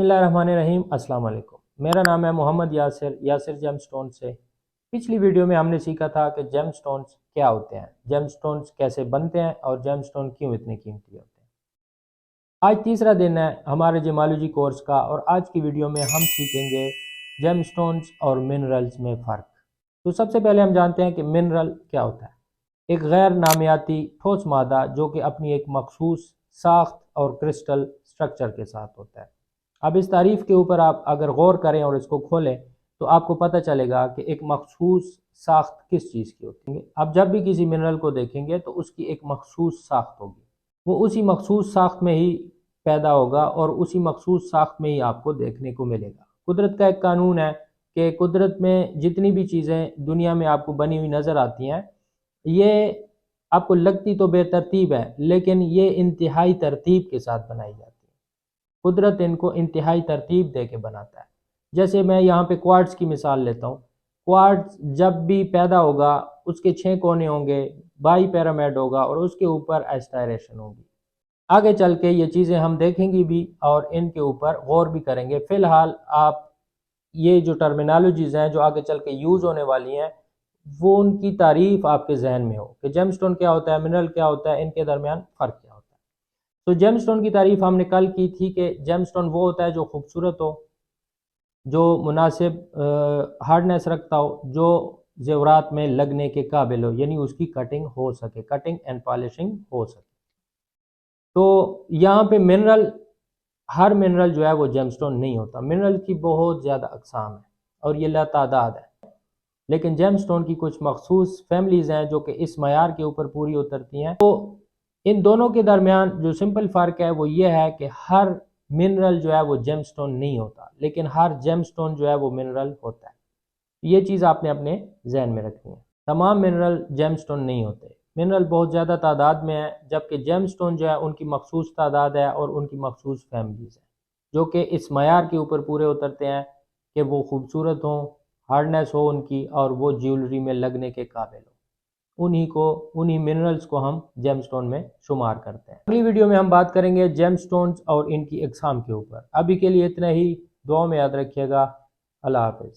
बिस्मिल्लाहिर्रहमानिर्रहीम। अस्सलाम वालेकुम। मेरा नाम है मोहम्मद यासिर जेम स्टोन से। पिछली वीडियो में हमने सीखा था कि जेम स्टोन्स क्या होते हैं, जेम स्टोन्स कैसे बनते हैं और जेम स्टोन क्यों इतने कीमती होते हैं। आज तीसरा दिन है हमारे जेमोलॉजी कोर्स का और आज की वीडियो में हम सीखेंगे जेम स्टोन्स और मिनरल्स में फ़र्क। तो सबसे पहले हम जानते हैं कि मिनरल क्या होता है। एक गैर नामियाती ठोस मादा जो कि अपनी एक मखसूस साख्त और क्रिस्टल स्ट्रक्चर के साथ होता है। अब इस तारीफ़ के ऊपर आप अगर गौर करें और इसको खोलें तो आपको पता चलेगा कि एक मखसूस साख्त किस चीज़ की होती है। अब जब भी किसी मिनरल को देखेंगे तो उसकी एक मखसूस साख्त होगी, वो उसी मखसूस साख्त में ही पैदा होगा और उसी मखसूस साख्त में ही आपको देखने को मिलेगा। कुदरत का एक कानून है कि कुदरत में जितनी भी चीज़ें दुनिया में आपको बनी हुई नज़र आती हैं, ये आपको लगती तो बेतरतीब है लेकिन ये इंतहाई तरतीब के साथ बनाई जाती है। कुदरत इनको इंतहाई तरतीब दे के बनाता है। जैसे मैं यहाँ पे क्वार्ट्स की मिसाल लेता हूँ। क्वार्ट्स जब भी पैदा होगा उसके 6 कोने होंगे, बाई पिरामिड होगा और उसके ऊपर एस्टायरेशन होगी। आगे चल के ये चीज़ें हम देखेंगे भी और इनके ऊपर गौर भी करेंगे। फ़िलहाल आप ये जो टर्मिनोलॉजीज़ हैं जो आगे चल के यूज़ होने वाली हैं वो उनकी तारीफ़ आपके जहन में हो कि जेमस्टोन क्या होता है, मिनरल क्या होता है, इनके दरमियान फ़र्क क्या होता है। तो जेमस्टोन की तारीफ़ हमने कल की थी कि जेमस्टोन वो होता है जो खूबसूरत हो, जो मुनासिब हार्डनेस रखता हो, जो ज़ेवरात में लगने के काबिल हो, यानी उसकी कटिंग हो सके, कटिंग एंड पॉलिशिंग हो सके। तो यहाँ पे मिनरल, हर मिनरल जो है वो जेमस्टोन नहीं होता। मिनरल की बहुत ज़्यादा अक़साम है और ये लातादाद है, लेकिन जेमस्टोन की कुछ मखसूस फैमिलीज़ हैं जो कि इस मयार के ऊपर पूरी उतरती हैं। तो इन दोनों के दरमियान जो सिंपल फ़र्क है वो ये है कि हर मिनरल जो है वो जेमस्टोन नहीं होता, लेकिन हर जेमस्टोन जो है वो मिनरल होता है। ये चीज़ आपने अपने जहन में रखनी है। तमाम मिनरल जेमस्टोन नहीं होते। मिनरल बहुत ज़्यादा तादाद में है, जबकि जेमस्टोन जो है उनकी मखसूस तादाद है और उनकी मखसूस फैमिलीज़ हैं जो कि इस मयार के ऊपर पूरे उतरते हैं कि वो खूबसूरत हों, हार्डनेस हो उनकी और वो ज्वेलरी में लगने के काबिल हो। उन्हीं मिनरल्स को हम जेमस्टोन में शुमार करते हैं। अगली वीडियो में हम बात करेंगे जेमस्टोन्स और इनकी अक़साम के ऊपर। अभी के लिए इतना ही। दुआ में याद रखिएगा। अल्लाह हाफ़िज़।